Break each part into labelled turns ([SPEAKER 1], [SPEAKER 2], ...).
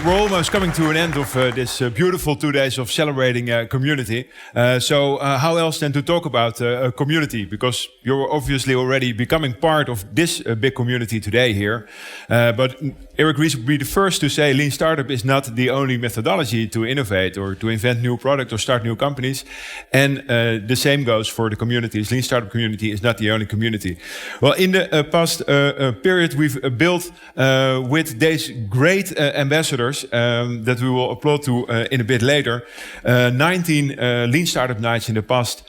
[SPEAKER 1] we're almost coming to an end of this beautiful 2 days of celebrating community. So how else than to talk about community? Because you're obviously already becoming part of this big community today here. But Eric Ries would be the first to say Lean Startup is not the only methodology to innovate or to invent new products or start new companies. And the same goes for the communities. Lean Startup community is not the only community. Well, in the past period, we've built with these great ambassadors that we will applaud to in a bit later, 19 Lean Startup nights in the past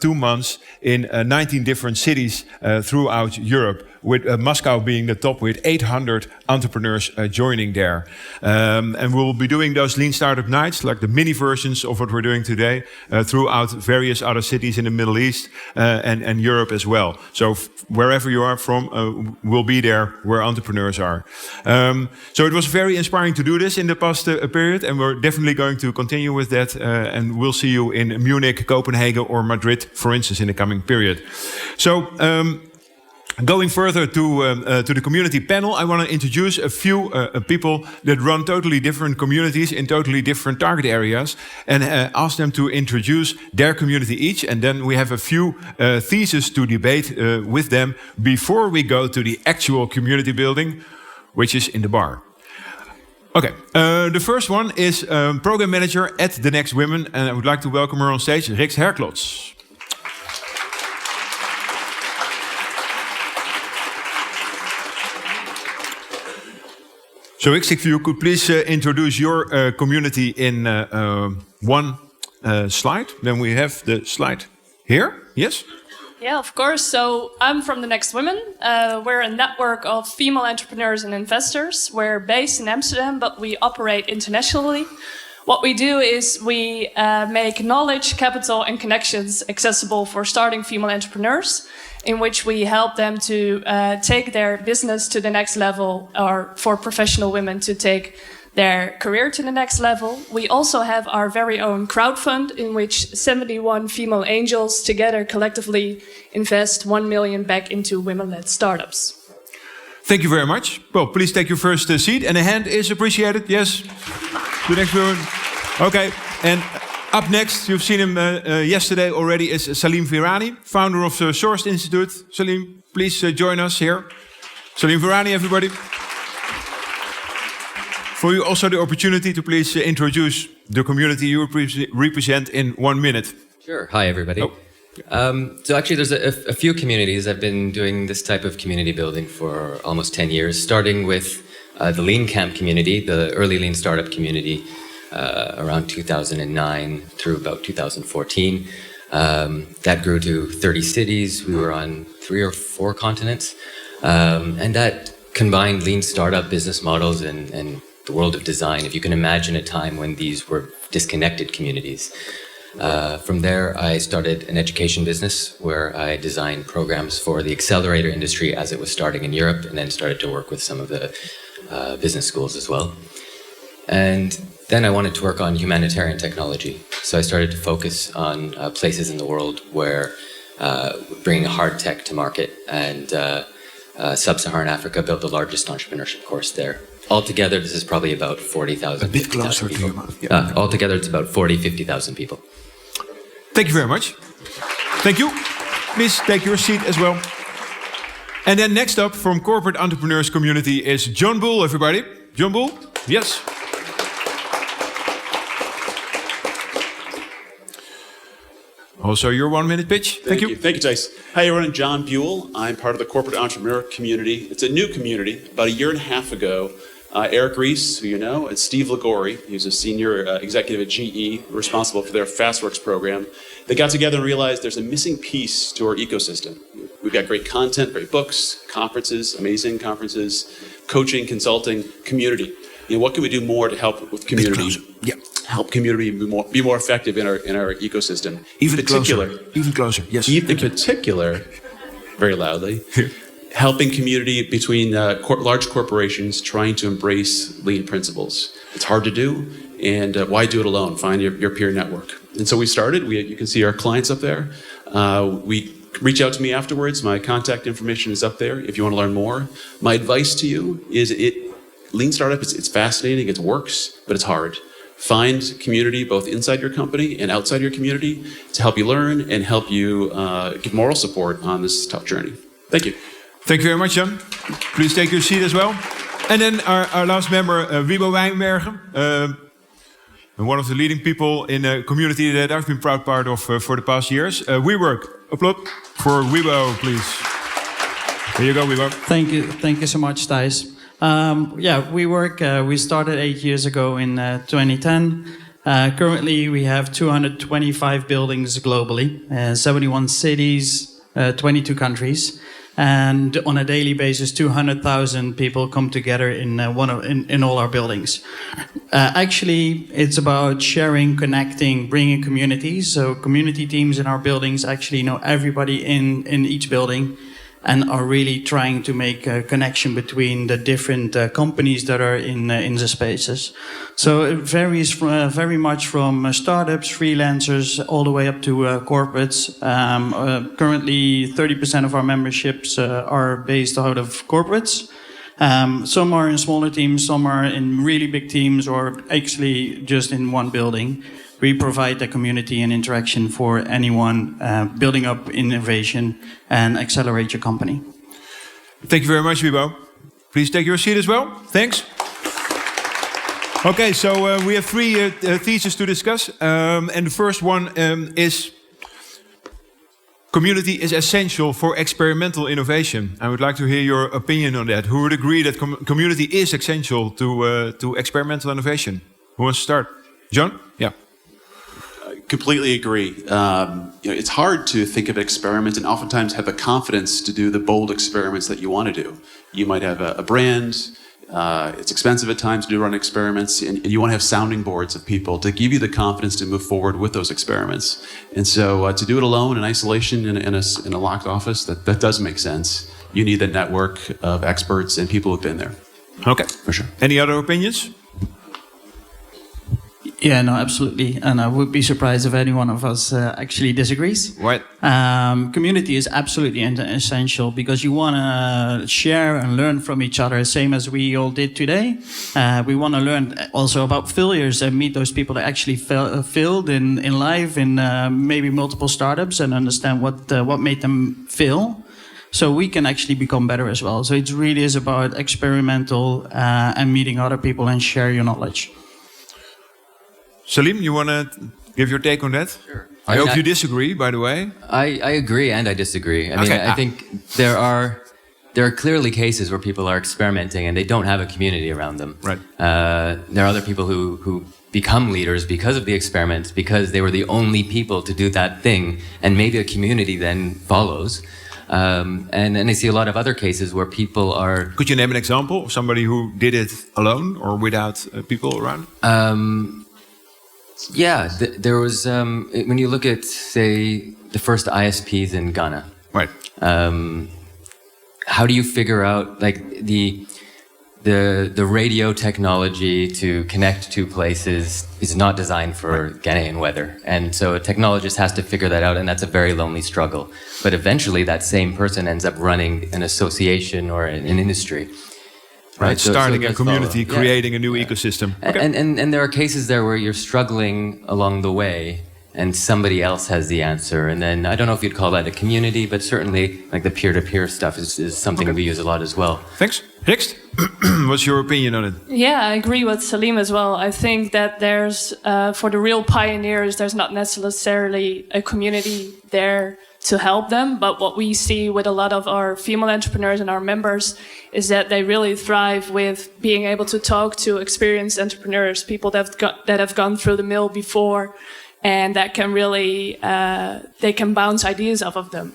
[SPEAKER 1] 2 months in 19 different cities throughout Europe, with Moscow being the top with 800 entrepreneurs joining there. And we'll be doing those Lean Startup nights, like the mini versions of what we're doing today, throughout various other cities in the Middle East and Europe as well. So wherever you are from, we'll be there where entrepreneurs are. So it was very inspiring to do this in the past period, and we're definitely going to continue with that. And we'll see you in Munich, Copenhagen, or Madrid, for instance, in the coming period. So, going further to the community panel, I want to introduce a few people that run totally different communities in totally different target areas, and ask them to introduce their community each, and then we have a few theses to debate with them before we go to the actual community building, which is in the bar. Okay, the first one is program manager at The Next Women, and I would like to welcome her on stage, Rixt Herklots. So, Rixt, if you could please introduce your community in one slide. Then we have the slide here. Yes?
[SPEAKER 2] Yeah, of course. So I'm from The Next Women. We're a network of female entrepreneurs and investors. We're based in Amsterdam, but we operate internationally. What we do is we make knowledge, capital, and connections accessible for starting female entrepreneurs, in which we help them to take their business to the next level, or for professional women to take their career to the next level. We also have our very own crowdfund, in which 71 female angels together collectively invest 1 million back into women-led startups.
[SPEAKER 1] Thank you very much. Well, please take your first seat, and a hand is appreciated. Yes, the next one. Okay, and up next, you've seen him yesterday already, is Salim Virani, founder of the Sourced Institute. Salim, please join us here. Salim Virani, everybody. For you also the opportunity to please introduce the community you represent in 1 minute.
[SPEAKER 3] Sure. Hi, everybody. Oh. So actually, there's a few communities. I've been doing this type of community building for almost 10 years, starting with the Lean Camp community, the early Lean Startup community, around 2009 through about 2014. That grew to 30 cities. We were on 3 or 4 continents. And that combined Lean Startup business models and the world of design, if you can imagine a time when these were disconnected communities. From there, I started an education business where I designed programs for the accelerator industry as it was starting in Europe, and then started to work with some of the business schools as well. And then I wanted to work on humanitarian technology. So I started to focus on places in the world where bringing hard tech to market, and Sub-Saharan Africa built the largest entrepreneurship course there. Altogether, this is probably about 40,000.
[SPEAKER 1] A bit closer to your mouth. Yeah.
[SPEAKER 3] Altogether, it's about 50,000 people.
[SPEAKER 1] Thank you very much. Thank you. Please take your seat as well. And then next up from corporate entrepreneurs community is John Buhl, everybody. John Buhl? Yes. Also your 1 minute pitch. Thank you.
[SPEAKER 4] Thank you, Thijs. Hi, everyone. John Buhl. I'm part of the corporate entrepreneur community. It's a new community. About a year and a half ago, Eric Ries, who you know, and Steve Ligori, who's a senior executive at GE, responsible for their FastWorks program. They got together and realized there's a missing piece to our ecosystem. We've got great content, great books, conferences, amazing conferences, coaching, consulting, community. You know, what can we do more to help with community?
[SPEAKER 1] Yeah.
[SPEAKER 4] Help community be more effective in our ecosystem.
[SPEAKER 1] Even closer. Yes.
[SPEAKER 4] In particular, very loudly. Helping community between large corporations trying to embrace lean principles. It's hard to do, and why do it alone? Find your peer network. And so we started. You can see our clients up there. Reach out to me afterwards. My contact information is up there if you want to learn more. My advice to you is lean startup, it's fascinating, it works, but it's hard. Find community both inside your company and outside your community to help you learn and help you give moral support on this tough journey. Thank you.
[SPEAKER 1] Thank you very much, Jan. Please take your seat as well. And then our last member, Wybo Wijnbergen. One of the leading people in a community that I've been proud part of for the past years. We work. Applaud for Wybo, please. Here you go, Wybo.
[SPEAKER 5] Thank you so much, Thijs. We work. We started 8 years ago in 2010. Currently, we have 225 buildings globally, 71 cities, 22 countries. And on a daily basis, 200,000 people come together in all our buildings. Actually, it's about sharing, connecting, bringing communities. So community teams in our buildings actually know everybody in each building and are really trying to make a connection between the different companies that are in the spaces. So it varies very much from startups, freelancers, all the way up to corporates. Currently, 30% of our memberships are based out of corporates. Some are in smaller teams, some are in really big teams, or actually just in one building. We provide the community and interaction for anyone building up innovation and accelerate your company.
[SPEAKER 1] Thank you very much, Wybo. Please take your seat as well. Thanks. Okay, so we have three theses to discuss. And the first one is community is essential for experimental innovation. I would like to hear your opinion on that. Who would agree that community is essential to experimental innovation? Who wants to start? John? Yeah.
[SPEAKER 4] Completely agree. It's hard to think of experiments and oftentimes have the confidence to do the bold experiments that you want to do. You might have a brand. It's expensive at times to run experiments, and you want to have sounding boards of people to give you the confidence to move forward with those experiments. And so to do it alone in isolation in a locked office, that does make sense. You need a network of experts and people who've been there.
[SPEAKER 1] Okay.
[SPEAKER 4] For sure.
[SPEAKER 1] Any other opinions?
[SPEAKER 5] Yeah, no, absolutely. And I would be surprised if any one of us actually disagrees.
[SPEAKER 1] Right.
[SPEAKER 5] Community is absolutely essential because you want to share and learn from each other, same as we all did today. We want to learn also about failures and meet those people that actually failed in life, in maybe multiple startups, and understand what made them fail. So we can actually become better as well. So it really is about experimental and meeting other people and share your knowledge.
[SPEAKER 1] Salim, you want to give your take on that?
[SPEAKER 3] Sure.
[SPEAKER 1] I hope you disagree, by the way.
[SPEAKER 3] I agree and I disagree. I mean, I think there are clearly cases where people are experimenting and they don't have a community around them.
[SPEAKER 1] Right.
[SPEAKER 3] There are other people who become leaders because of the experiments, because they were the only people to do that thing, and maybe a community then follows. And I see a lot of other cases where people are...
[SPEAKER 1] Could you name an example of somebody who did it alone or without people around?
[SPEAKER 3] There was, when you look at, say, the first ISPs in Ghana.
[SPEAKER 1] Right.
[SPEAKER 3] How do you figure out, like, the radio technology to connect two places is not designed for Ghanaian weather. And so a technologist has to figure that out, and that's a very lonely struggle. But eventually that same person ends up running an association or an industry.
[SPEAKER 1] Right, starting a community, creating a new ecosystem.
[SPEAKER 3] Okay. And there are cases there where you're struggling along the way and somebody else has the answer. And then I don't know if you'd call that a community, but certainly like the peer-to-peer stuff is something we use a lot as well.
[SPEAKER 1] Thanks. Rixt, what's your opinion on it?
[SPEAKER 2] Yeah, I agree with Salim as well. I think that there's, for the real pioneers, there's not necessarily a community there to help them. But what we see with a lot of our female entrepreneurs and our members is that they really thrive with being able to talk to experienced entrepreneurs, people that have gone through the mill before, and that can really, they can bounce ideas off of them.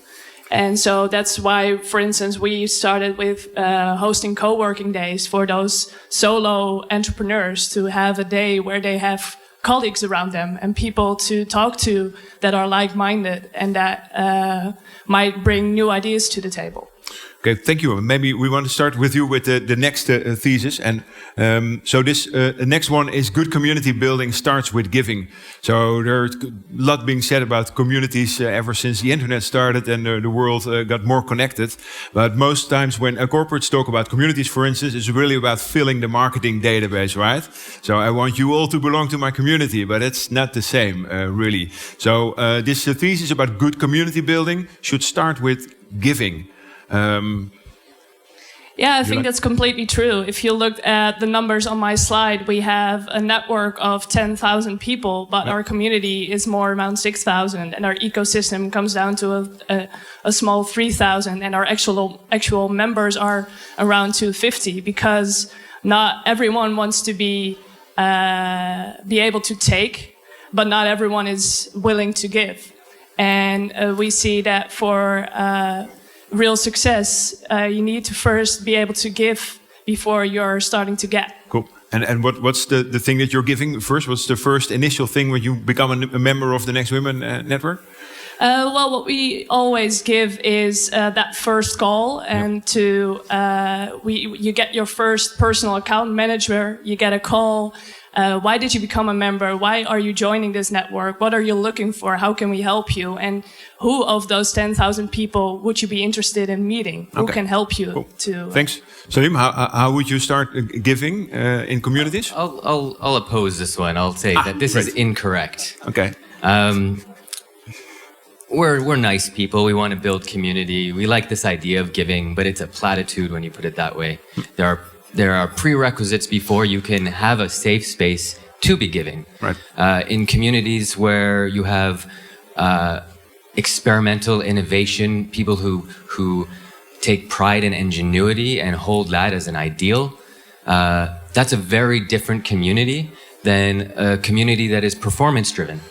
[SPEAKER 2] And so that's why, for instance, we started with hosting co-working days for those solo entrepreneurs to have a day where they have colleagues around them and people to talk to that are like-minded and that might bring new ideas to the table.
[SPEAKER 1] Okay, thank you. Maybe we want to start with you with the next thesis. And so this next one is good community building starts with giving. So there's a lot being said about communities ever since the internet started and the world got more connected. But most times when corporates talk about communities, for instance, it's really about filling the marketing database, right? So I want you all to belong to my community, but it's not the same, really. So this thesis about good community building should start with giving.
[SPEAKER 2] Yeah, I think that's completely true. If you look at the numbers on my slide, we have a network of 10,000 people, but our community is more around 6,000, and our ecosystem comes down to a small 3,000, and our actual members are around 250, because not everyone wants to be able to take, but not everyone is willing to give. And we see that for real success, you need to first be able to give before you're starting to get.
[SPEAKER 1] Cool. And what's the thing that you're giving first? What's the first initial thing when you become a member of the Next Women network?
[SPEAKER 2] Well, what we always give is that first call, and you get your first personal account manager. You get a call. Why did you become a member? Why are you joining this network? What are you looking for? How can we help you? And who of those 10,000 people would you be interested in meeting? Who can help you?
[SPEAKER 1] Cool.
[SPEAKER 2] To
[SPEAKER 1] Thanks. Salim, how would you start giving in communities?
[SPEAKER 3] I'll oppose this one. I'll say that this is incorrect.
[SPEAKER 1] Okay.
[SPEAKER 3] We're nice people. We want to build community. We like this idea of giving, but it's a platitude when you put it that way. There are prerequisites before you can have a safe space to be giving.
[SPEAKER 1] Right.
[SPEAKER 3] In communities where you have experimental innovation, people who take pride in ingenuity and hold that as an ideal, that's a very different community than a community that is performance driven.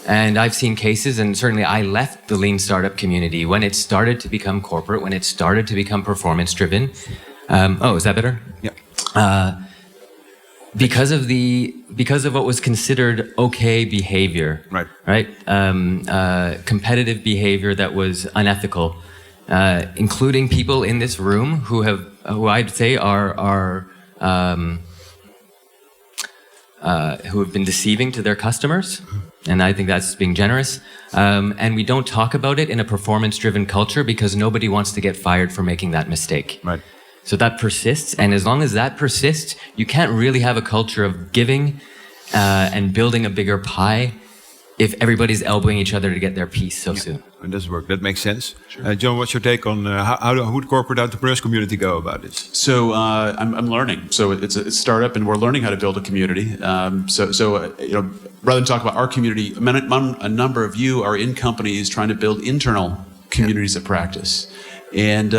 [SPEAKER 3] And I've seen cases, and certainly I left the lean startup community when it started to become corporate, when it started to become performance driven. Is that better?
[SPEAKER 1] Yeah.
[SPEAKER 3] Because of what was considered okay behavior, right? Competitive behavior that was unethical, including people in this room who I'd say who have been deceiving to their customers, and I think that's being generous. And we don't talk about it in a performance-driven culture because nobody wants to get fired for making that mistake.
[SPEAKER 1] Right.
[SPEAKER 3] So that persists, and as long as that persists, you can't really have a culture of giving and building a bigger pie if everybody's elbowing each other to get their piece so soon.
[SPEAKER 1] It does work. That makes sense. Sure. John, what's your take on how would corporate entrepreneurs community go about this?
[SPEAKER 4] So I'm learning. So it's a startup, and we're learning how to build a community. Rather than talk about our community, a number of you are in companies trying to build internal communities of practice. And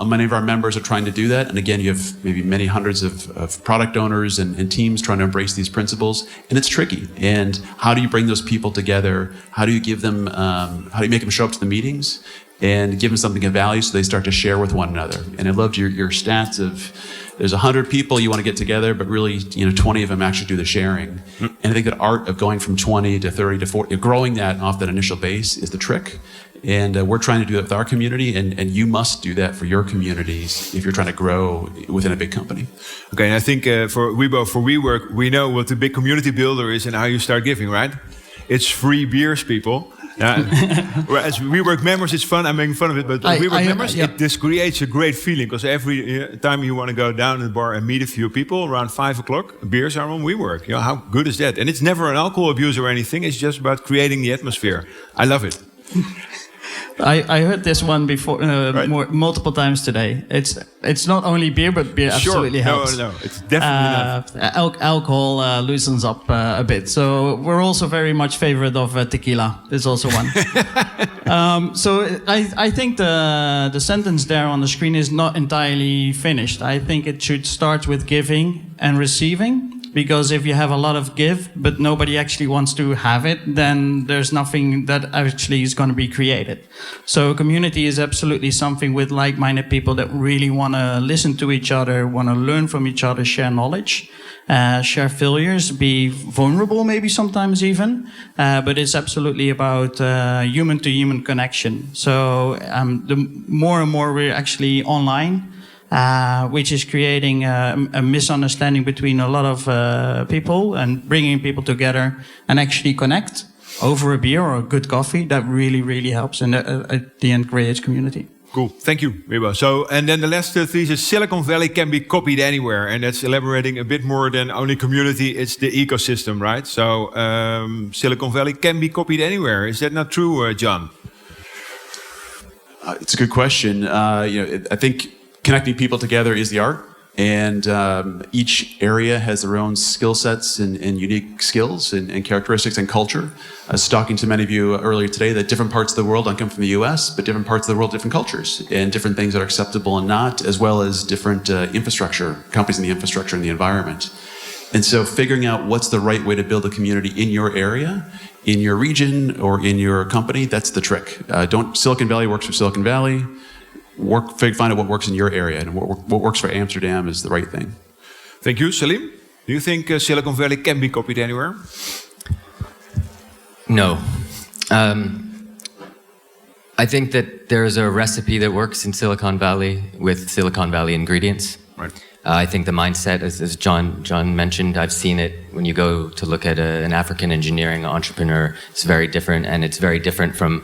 [SPEAKER 4] many of our members are trying to do that. And again, you have maybe many hundreds of product owners and teams trying to embrace these principles. And it's tricky. And how do you bring those people together? How do you give them, how do you make them show up to the meetings and give them something of value so they start to share with one another? And I loved your stats of there's 100 people you want to get together, but really, 20 of them actually do the sharing. And I think that art of going from 20 to 30 to 40, growing that off that initial base is the trick. And we're trying to do that with our community, and you must do that for your communities if you're trying to grow within a big company.
[SPEAKER 1] Okay, and I think for Wybo, for WeWork, we know what the big community builder is and how you start giving, right? It's free beers, people. As WeWork members, it's fun. I'm making fun of it, but WeWork members, this creates a great feeling because every time you want to go down to the bar and meet a few people around 5 o'clock, beers are on WeWork. How good is that? And it's never an alcohol abuse or anything. It's just about creating the atmosphere. I love it.
[SPEAKER 5] I heard this one before multiple times today. It's not only beer, but beer absolutely helps.
[SPEAKER 1] No, it's definitely not.
[SPEAKER 5] Alcohol loosens up a bit. So we're also very much favored of tequila. There's also one. So I think the sentence there on the screen is not entirely finished. I think it should start with giving and receiving. because if you have a lot of give, but nobody actually wants to have it, then there's nothing that actually is going to be created. So community is absolutely something with like-minded people that really want to listen to each other, want to learn from each other, share knowledge, share failures, be vulnerable maybe sometimes even, but it's absolutely about human-to-human connection. So the more and more we're actually online, which is creating a misunderstanding between a lot of people and bringing people together and actually connect over a beer or a good coffee. That really, really helps and at the end creates community.
[SPEAKER 1] Cool, thank you, Wybo. So, and then the last thesis, Silicon Valley can be copied anywhere, and that's elaborating a bit more than only community, it's the ecosystem, right? So, Silicon Valley can be copied anywhere. Is that not true, John?
[SPEAKER 4] It's a good question. I think connecting people together is the art, and each area has their own skill sets and unique skills and characteristics and culture. I was talking to many of you earlier today that different parts of the world, I come from the US, but different parts of the world, different cultures, and different things that are acceptable and not, as well as different infrastructure, companies in the infrastructure and the environment. And so figuring out what's the right way to build a community in your area, in your region, or in your company, that's the trick. Silicon Valley works for Silicon Valley. Find out what works in your area, and what works for Amsterdam is the right thing.
[SPEAKER 1] Thank you, Salim. Do you think Silicon Valley can be copied anywhere?
[SPEAKER 3] No. I think that there's a recipe that works in Silicon Valley with Silicon Valley ingredients.
[SPEAKER 1] Right.
[SPEAKER 3] I think the mindset, as John mentioned, I've seen it when you go to look at an African engineering entrepreneur. It's very different, and it's very different from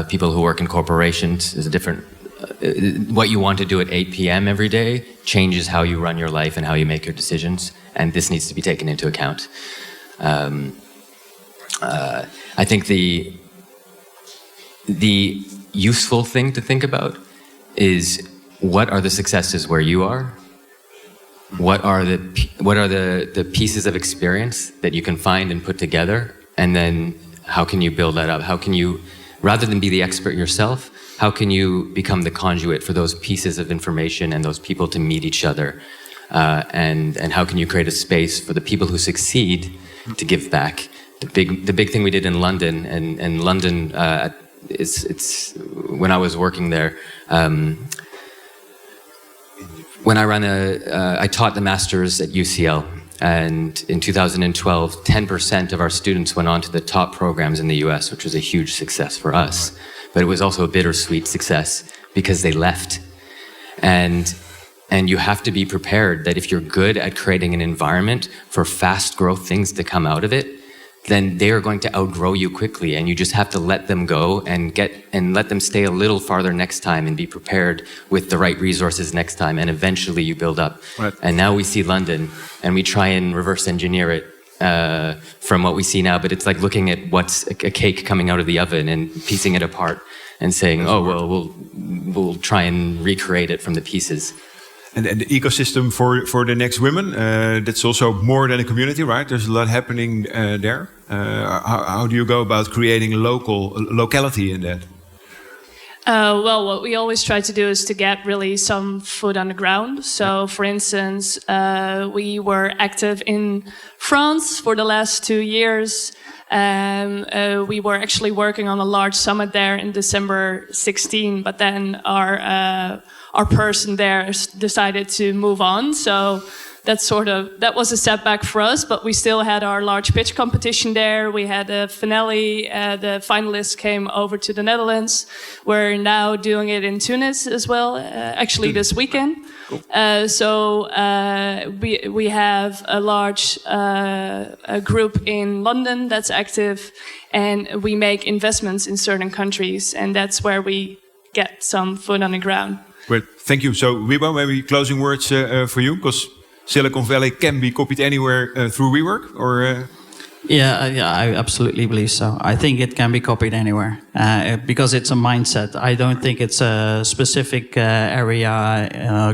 [SPEAKER 3] people who work in corporations. There's a different what you want to do at 8 p.m. every day changes how you run your life and how you make your decisions, and this needs to be taken into account. I think the useful thing to think about is, what are the successes where you are? What are the pieces of experience that you can find and put together, and then how can you build that up? How can you, rather than be the expert yourself, how can you become the conduit for those pieces of information and those people to meet each other? And how can you create a space for the people who succeed to give back? The big thing we did in London, and London, it's when I was working there, when I taught the masters at UCL, and in 2012, 10% of our students went on to the top programs in the US, which was a huge success for us. But it was also a bittersweet success because they left. And you have to be prepared that if you're good at creating an environment for fast growth things to come out of it, then they are going to outgrow you quickly, and you just have to let them go and let them stay a little farther next time, and be prepared with the right resources next time, and eventually you build up.
[SPEAKER 1] Right.
[SPEAKER 3] And now we see London, and we try and reverse engineer it from what we see now, but it's like looking at what's a cake coming out of the oven and piecing it apart and saying, oh, well, we'll try and recreate it from the pieces.
[SPEAKER 1] And the ecosystem for the next women, that's also more than a community, right? There's a lot happening there. How do you go about creating locality in that?
[SPEAKER 2] Well, what we always try to do is to get really some foot on the ground. So, for instance, we were active in France for the last 2 years. We were actually working on a large summit there in December 16, but then our person there decided to move on. So that was a setback for us, but we still had our large pitch competition there. We had a finale. The finalists came over to the Netherlands. We're now doing it in Tunis as well, actually this weekend. Cool. We have a large a group in London that's active, and we make investments in certain countries, and that's where we get some foot on the ground.
[SPEAKER 1] Great, thank you. So, Wybo, maybe closing words for you, because Silicon Valley can be copied anywhere through WeWork, or?
[SPEAKER 5] Yeah, I absolutely believe so. I think it can be copied anywhere. because it's a mindset. I don't think it's a specific area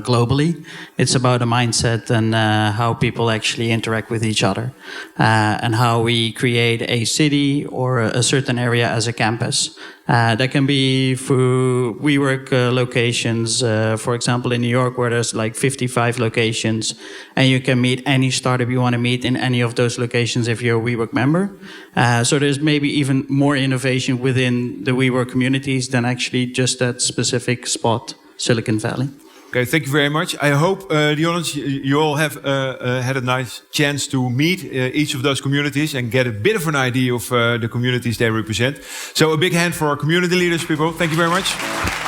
[SPEAKER 5] globally. It's about a mindset and how people actually interact with each other, and how we create a city or a certain area as a campus. That can be through WeWork locations, for example, in New York, where there's like 55 locations, and you can meet any startup you want to meet in any of those locations if you're a WeWork member. So there's maybe even more innovation within the WeWork communities than actually just that specific spot, Silicon Valley.
[SPEAKER 1] Okay, thank you very much. I hope the audience, you all have had a nice chance to meet each of those communities and get a bit of an idea of the communities they represent. So a big hand for our community leaders, people. Thank you very much.